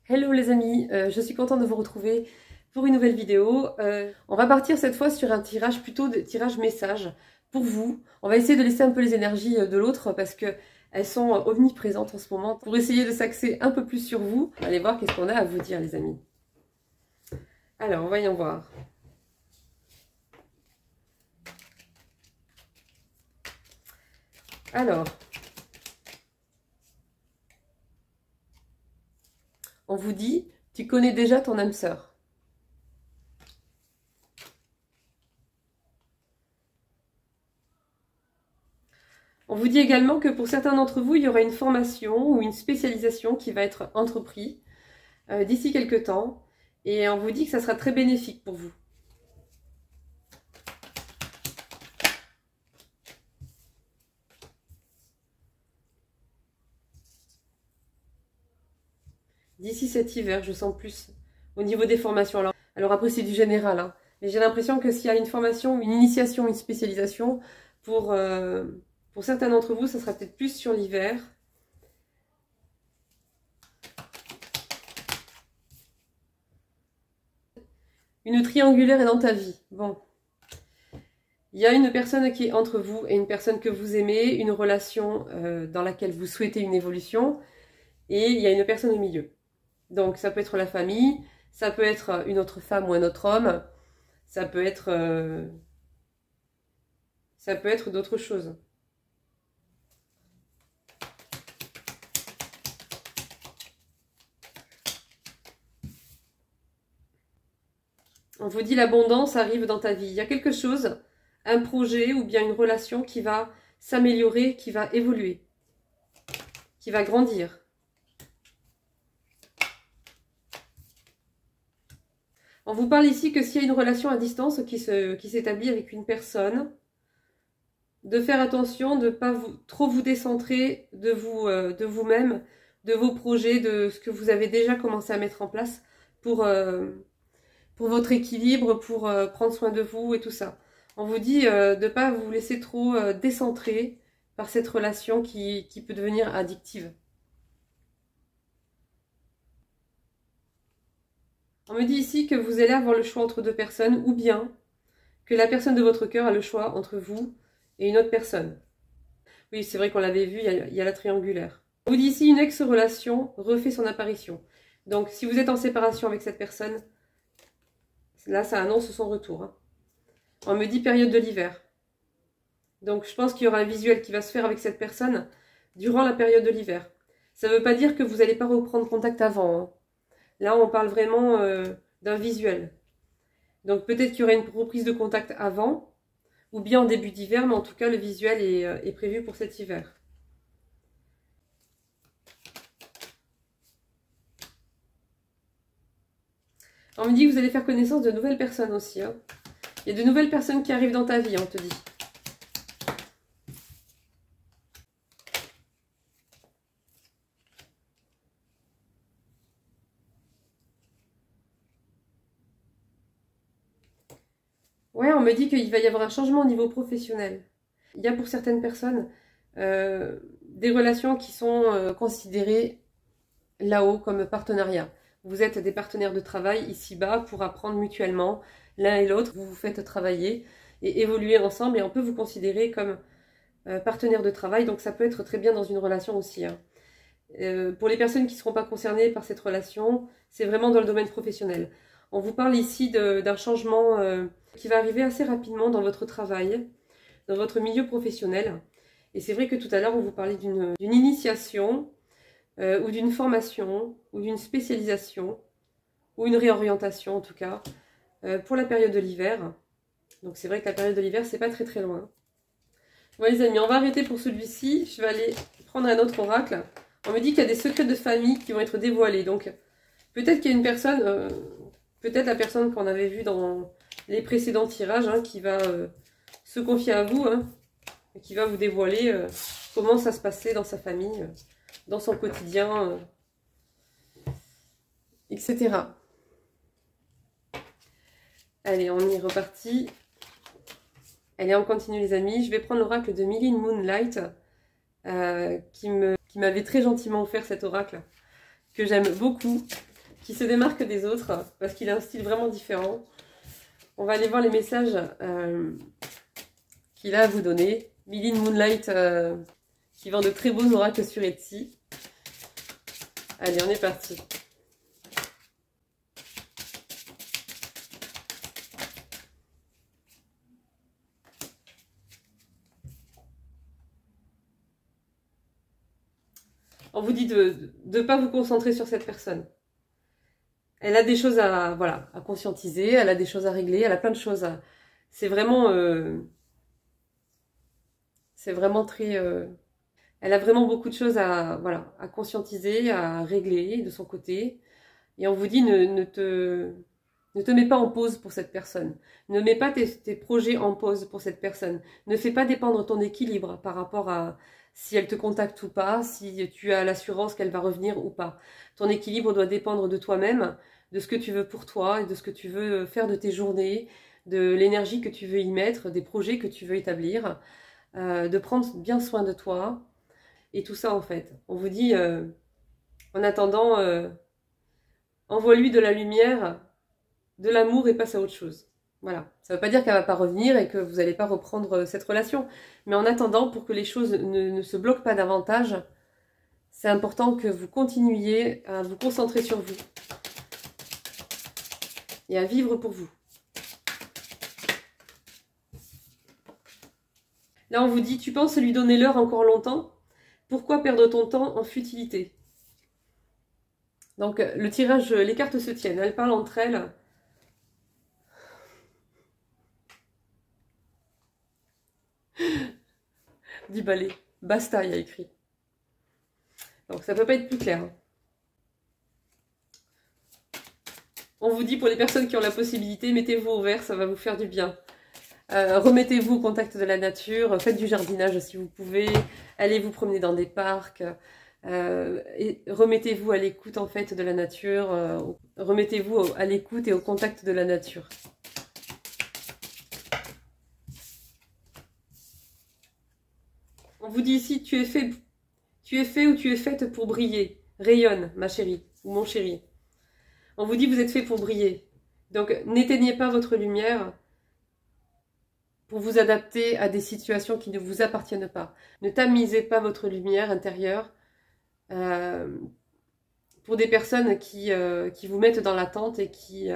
Hello les amis, je suis contente de vous retrouver pour une nouvelle vidéo. On va partir cette fois sur un tirage plutôt de tirage message pour vous. On va essayer de laisser un peu les énergies de l'autre parce que elles sont omniprésentes en ce moment pour essayer de s'axer un peu plus sur vous. Allez voir qu'est-ce qu'on a à vous dire les amis. Alors, voyons voir. Alors, on vous dit, tu connais déjà ton âme sœur. On vous dit également que pour certains d'entre vous, il y aura une formation ou une spécialisation qui va être entreprise d'ici quelques temps. Et on vous dit que ça sera très bénéfique pour vous. D'ici cet hiver, je sens plus au niveau des formations. Alors après, c'est du général, hein. Mais j'ai l'impression que s'il y a une formation, une initiation, une spécialisation, pour certains d'entre vous, ça sera peut-être plus sur l'hiver. Une triangulaire est dans ta vie. Bon. Il y a une personne qui est entre vous et une personne que vous aimez, une relation dans laquelle vous souhaitez une évolution, et il y a une personne au milieu. Donc ça peut être la famille, ça peut être une autre femme ou un autre homme, ça peut être d'autres choses. On vous dit l'abondance arrive dans ta vie. Il y a quelque chose, un projet ou bien une relation qui va s'améliorer, qui va évoluer, qui va grandir. On vous parle ici que s'il y a une relation à distance qui s'établit avec une personne, de faire attention de ne pas trop vous décentrer de vous-même, de vos projets, de ce que vous avez déjà commencé à mettre en place pour votre équilibre, pour prendre soin de vous et tout ça. On vous dit de ne pas vous laisser trop décentrer par cette relation qui peut devenir addictive. On me dit ici que vous allez avoir le choix entre deux personnes ou bien que la personne de votre cœur a le choix entre vous et une autre personne. Oui, c'est vrai qu'on l'avait vu, il y a la triangulaire. On vous dit ici une ex-relation refait son apparition. Donc si vous êtes en séparation avec cette personne, là ça annonce son retour. Hein. On me dit période de l'hiver. Donc je pense qu'il y aura un visuel qui va se faire avec cette personne durant la période de l'hiver. Ça ne veut pas dire que vous n'allez pas reprendre contact avant. Hein. Là, on parle vraiment d'un visuel. Donc peut-être qu'il y aura une reprise de contact avant, ou bien en début d'hiver, mais en tout cas, le visuel est prévu pour cet hiver. On me dit que vous allez faire connaissance de nouvelles personnes aussi. Hein. Il y a de nouvelles personnes qui arrivent dans ta vie, on te dit. Ouais, on me dit qu'il va y avoir un changement au niveau professionnel. Il y a pour certaines personnes des relations qui sont considérées là-haut comme partenariat. Vous êtes des partenaires de travail ici-bas pour apprendre mutuellement l'un et l'autre. Vous vous faites travailler et évoluer ensemble et on peut vous considérer comme partenaire de travail. Donc ça peut être très bien dans une relation aussi. Hein. Pour les personnes qui ne seront pas concernées par cette relation, c'est vraiment dans le domaine professionnel. On vous parle ici d'un changement qui va arriver assez rapidement dans votre travail, dans votre milieu professionnel. Et c'est vrai que tout à l'heure, on vous parlait d'une initiation ou d'une formation ou d'une spécialisation ou une réorientation en tout cas pour la période de l'hiver. Donc c'est vrai que la période de l'hiver, c'est pas très très loin. Bon les amis, on va arrêter pour celui-ci. Je vais aller prendre un autre oracle. On me dit qu'il y a des secrets de famille qui vont être dévoilés. Donc, peut-être qu'il y a une personne, peut-être la personne qu'on avait vue dans les précédents tirages, hein, qui va se confier à vous, hein, et qui va vous dévoiler comment ça se passait dans sa famille, dans son quotidien, etc. Allez, on y est reparti. Allez, on continue les amis. Je vais prendre l'oracle de Mylene Moonlight, qui m'avait très gentiment offert cet oracle, que j'aime beaucoup. qui se démarque des autres, parce qu'il a un style vraiment différent. On va aller voir les messages qu'il a à vous donner. Milline Moonlight, qui vend de très beaux oracles sur Etsy. Allez, on est parti. On vous dit de ne pas vous concentrer sur cette personne. Elle a des choses à, voilà, à conscientiser, elle a des choses à régler, elle a plein de choses à... C'est vraiment très... elle a vraiment beaucoup de choses à, voilà, à conscientiser, à régler de son côté. Et on vous dit ne te mets pas en pause pour cette personne. Ne mets pas tes projets en pause pour cette personne. Ne fais pas dépendre ton équilibre par rapport à si elle te contacte ou pas, si tu as l'assurance qu'elle va revenir ou pas. Ton équilibre doit dépendre de toi-même, de ce que tu veux pour toi et de ce que tu veux faire de tes journées, de l'énergie que tu veux y mettre, des projets que tu veux établir, de prendre bien soin de toi et tout ça en fait. On vous dit, en attendant, envoie-lui de la lumière, de l'amour et passe à autre chose. Voilà. Ça ne veut pas dire qu'elle ne va pas revenir et que vous n'allez pas reprendre cette relation. Mais en attendant, pour que les choses ne se bloquent pas davantage, c'est important que vous continuiez à vous concentrer sur vous. Et à vivre pour vous. Là, on vous dit, tu penses lui donner l'heure encore longtemps? Pourquoi perdre ton temps en futilité? Donc, le tirage, les cartes se tiennent. Elles parlent entre elles. Du balai. Basta, il y a écrit. Donc, ça peut pas être plus clair. Hein. On vous dit, pour les personnes qui ont la possibilité, mettez-vous au vert, ça va vous faire du bien. Remettez-vous au contact de la nature, faites du jardinage si vous pouvez, allez vous promener dans des parcs, et remettez-vous à l'écoute en fait de la nature, remettez-vous à l'écoute et au contact de la nature. On vous dit ici, tu es fait ou tu es faite pour briller, rayonne ma chérie ou mon chéri. On vous dit, vous êtes fait pour briller, donc n'éteignez pas votre lumière pour vous adapter à des situations qui ne vous appartiennent pas. Ne tamisez pas votre lumière intérieure pour des personnes qui vous mettent dans l'attente et qui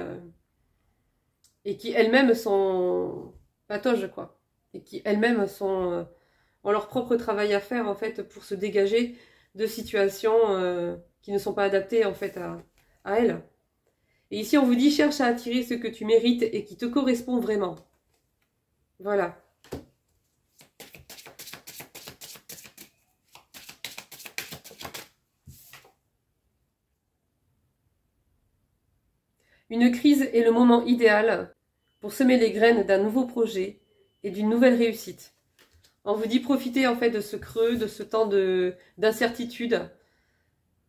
elles-mêmes sont patauges, quoi. Et qui elles-mêmes ont leur propre travail à faire, en fait, pour se dégager de situations qui ne sont pas adaptées, en fait, à elles. Et ici, on vous dit, cherche à attirer ce que tu mérites et qui te correspond vraiment. Voilà. Une crise est le moment idéal pour semer les graines d'un nouveau projet et d'une nouvelle réussite. On vous dit profitez en fait de ce creux, de ce temps d'incertitude,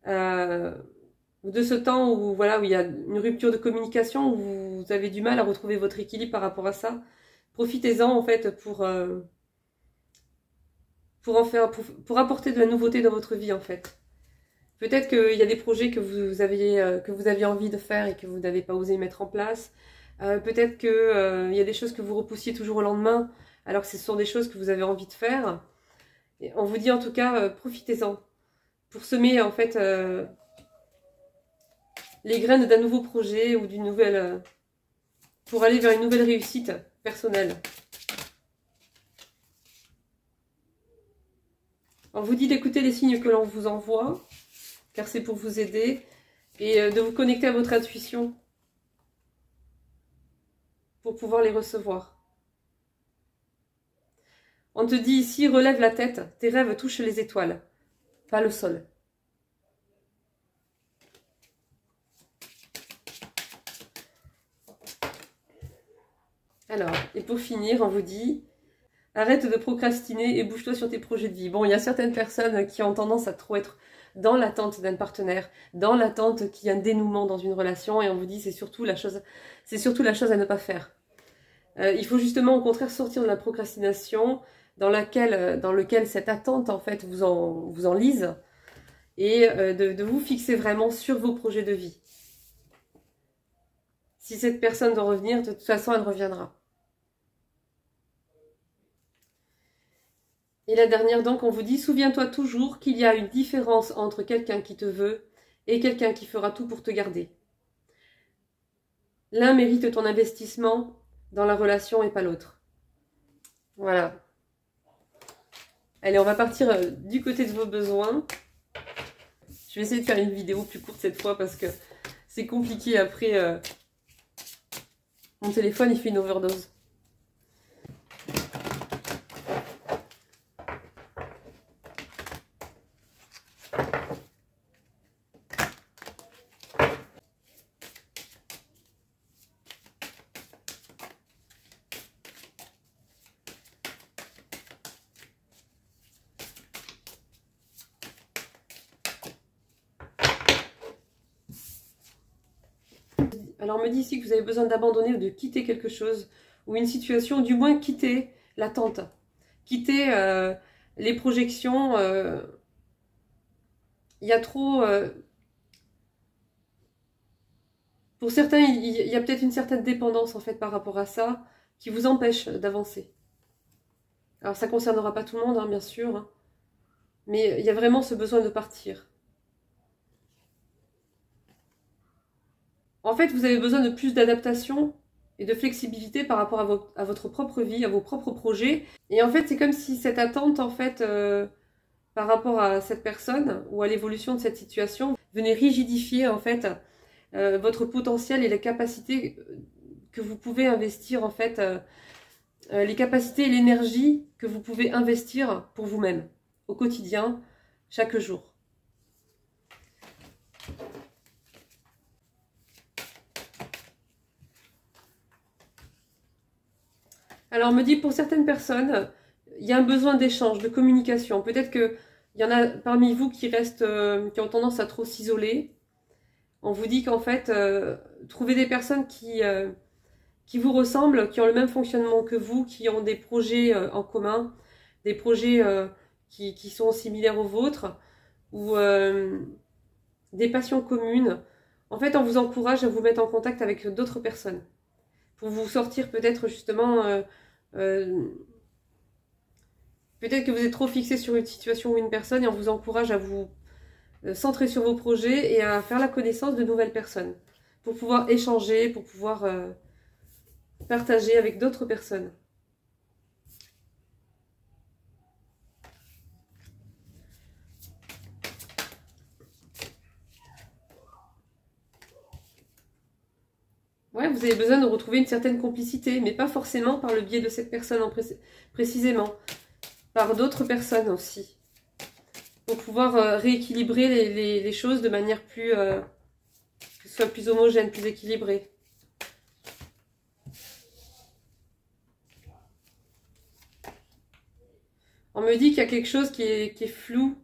de ce temps où voilà où il y a une rupture de communication, où vous avez du mal à retrouver votre équilibre par rapport à ça. Profitez-en en fait pour apporter de la nouveauté dans votre vie en fait. Peut-être qu'il y a des projets que vous aviez envie de faire et que vous n'avez pas osé mettre en place. Peut-être qu'il y a des choses que vous repoussiez toujours au lendemain, alors que ce sont des choses que vous avez envie de faire. Et on vous dit en tout cas, profitez-en pour semer en fait les graines d'un nouveau projet ou d'une nouvelle... pour aller vers une nouvelle réussite personnelle. On vous dit d'écouter les signes que l'on vous envoie, car c'est pour vous aider, et de vous connecter à votre intuition pour pouvoir les recevoir. On te dit ici, relève la tête, tes rêves touchent les étoiles, pas le sol. Alors, et pour finir, on vous dit, arrête de procrastiner et bouge-toi sur tes projets de vie. Bon, il y a certaines personnes qui ont tendance à trop être dans l'attente d'un partenaire, dans l'attente qu'il y a un dénouement dans une relation, et on vous dit c'est surtout la chose à ne pas faire. Il faut justement au contraire sortir de la procrastination dans lequel cette attente en fait vous enlise, et de vous fixer vraiment sur vos projets de vie. Si cette personne doit revenir, de toute façon, elle reviendra. Et la dernière, donc, on vous dit, souviens-toi toujours qu'il y a une différence entre quelqu'un qui te veut et quelqu'un qui fera tout pour te garder. L'un mérite ton investissement dans la relation et pas l'autre. Voilà. Allez, on va partir du côté de vos besoins. Je vais essayer de faire une vidéo plus courte cette fois parce que c'est compliqué après. Mon téléphone, il fait une overdose. Alors on me dit ici que vous avez besoin d'abandonner ou de quitter quelque chose, ou une situation, ou du moins quitter l'attente, quitter les projections. Il y a trop... pour certains, il y a peut-être une certaine dépendance en fait par rapport à ça, qui vous empêche d'avancer. Alors ça ne concernera pas tout le monde, hein, bien sûr, hein, mais il y a vraiment ce besoin de partir. En fait, vous avez besoin de plus d'adaptation et de flexibilité par rapport à votre propre vie, à vos propres projets. Et en fait, c'est comme si cette attente, en fait, par rapport à cette personne ou à l'évolution de cette situation, venait rigidifier, en fait, votre potentiel et les capacités que vous pouvez investir, en fait, les capacités et l'énergie que vous pouvez investir pour vous-même, au quotidien, chaque jour. Alors, on me dit, pour certaines personnes, il y a un besoin d'échange, de communication. Peut-être qu'il y en a parmi vous qui restent, qui ont tendance à trop s'isoler. On vous dit qu'en fait, trouvez des personnes qui vous ressemblent, qui ont le même fonctionnement que vous, qui ont des projets en commun, des projets qui sont similaires aux vôtres, ou des passions communes. En fait, on vous encourage à vous mettre en contact avec d'autres personnes, pour vous sortir peut-être justement... peut-être que vous êtes trop fixé sur une situation ou une personne et on vous encourage à vous centrer sur vos projets et à faire la connaissance de nouvelles personnes pour pouvoir échanger, pour pouvoir partager avec d'autres personnes. Ouais, vous avez besoin de retrouver une certaine complicité, mais pas forcément par le biais de cette personne précisément, par d'autres personnes aussi, pour pouvoir rééquilibrer les choses de manière plus, que ce soit plus homogène, plus équilibré. On me dit qu'il y a quelque chose qui est flou,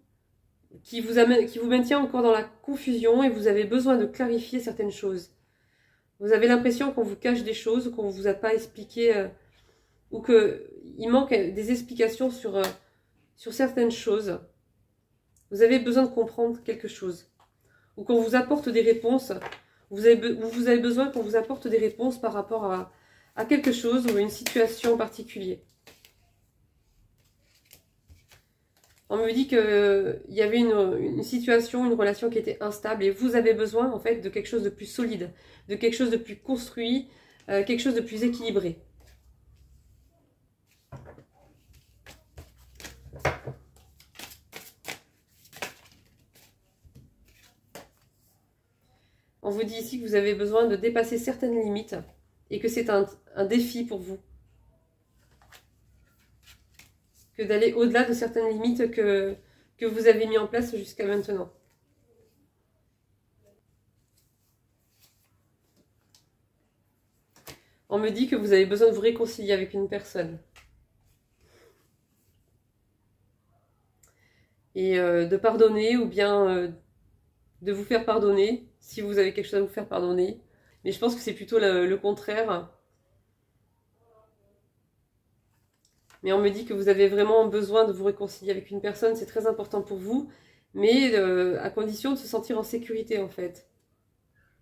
qui vous maintient encore dans la confusion et vous avez besoin de clarifier certaines choses. Vous avez l'impression qu'on vous cache des choses, qu'on ne vous a pas expliqué, ou qu'il manque des explications sur certaines choses. Vous avez besoin de comprendre quelque chose, ou qu'on vous apporte des réponses. Vous avez besoin qu'on vous apporte des réponses par rapport à quelque chose ou à une situation en particulier. On me dit qu'il y avait une situation, une relation qui était instable et vous avez besoin en fait de quelque chose de plus solide, de quelque chose de plus construit, quelque chose de plus équilibré. On vous dit ici que vous avez besoin de dépasser certaines limites et que c'est un défi pour vous. Que d'aller au-delà de certaines limites que vous avez mis en place jusqu'à maintenant. On me dit que vous avez besoin de vous réconcilier avec une personne. Et de pardonner ou bien de vous faire pardonner, si vous avez quelque chose à vous faire pardonner. Mais je pense que c'est plutôt le contraire. Mais on me dit que vous avez vraiment besoin de vous réconcilier avec une personne, c'est très important pour vous, mais à condition de se sentir en sécurité en fait.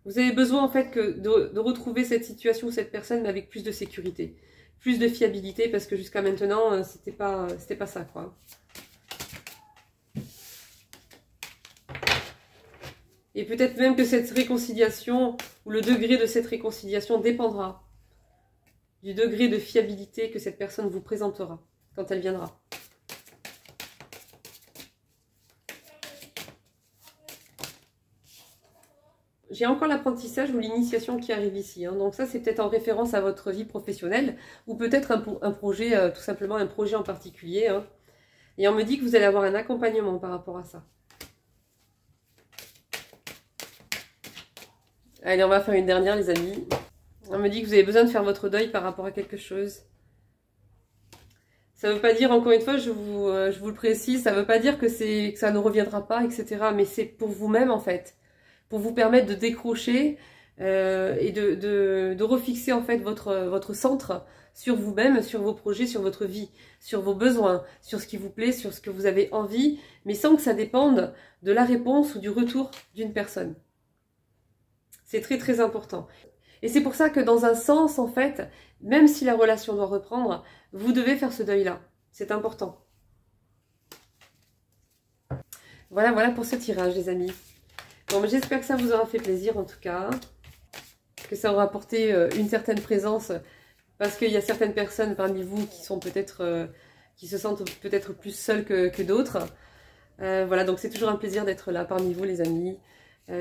Vous avez besoin en fait de retrouver cette situation, cette personne, mais avec plus de sécurité, plus de fiabilité, parce que jusqu'à maintenant, c'était pas ça, quoi. Et peut-être même que cette réconciliation, ou le degré de cette réconciliation dépendra du degré de fiabilité que cette personne vous présentera quand elle viendra. J'ai encore l'apprentissage ou l'initiation qui arrive ici. Hein. Donc ça, c'est peut-être en référence à votre vie professionnelle ou peut-être un projet, tout simplement un projet en particulier. Hein. Et on me dit que vous allez avoir un accompagnement par rapport à ça. Allez, on va faire une dernière, les amis. On me dit que vous avez besoin de faire votre deuil par rapport à quelque chose. Ça ne veut pas dire, encore une fois, je vous le précise, ça ne veut pas dire que ça ne reviendra pas, etc. Mais c'est pour vous-même, en fait. Pour vous permettre de décrocher et de refixer, en fait, votre centre sur vous-même, sur vos projets, sur votre vie, sur vos besoins, sur ce qui vous plaît, sur ce que vous avez envie, mais sans que ça dépende de la réponse ou du retour d'une personne. C'est très très important. Et c'est pour ça que dans un sens, en fait, même si la relation doit reprendre, vous devez faire ce deuil-là. C'est important. Voilà pour ce tirage, les amis. Bon, j'espère que ça vous aura fait plaisir, en tout cas. Que ça aura apporté une certaine présence. Parce qu'il y a certaines personnes parmi vous qui sont peut-être, qui se sentent peut-être plus seules que d'autres. Voilà, donc c'est toujours un plaisir d'être là parmi vous, les amis.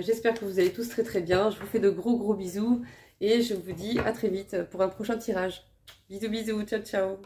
J'espère que vous allez tous très très bien. Je vous fais de gros bisous et je vous dis à très vite pour un prochain tirage. Bisous, ciao, ciao.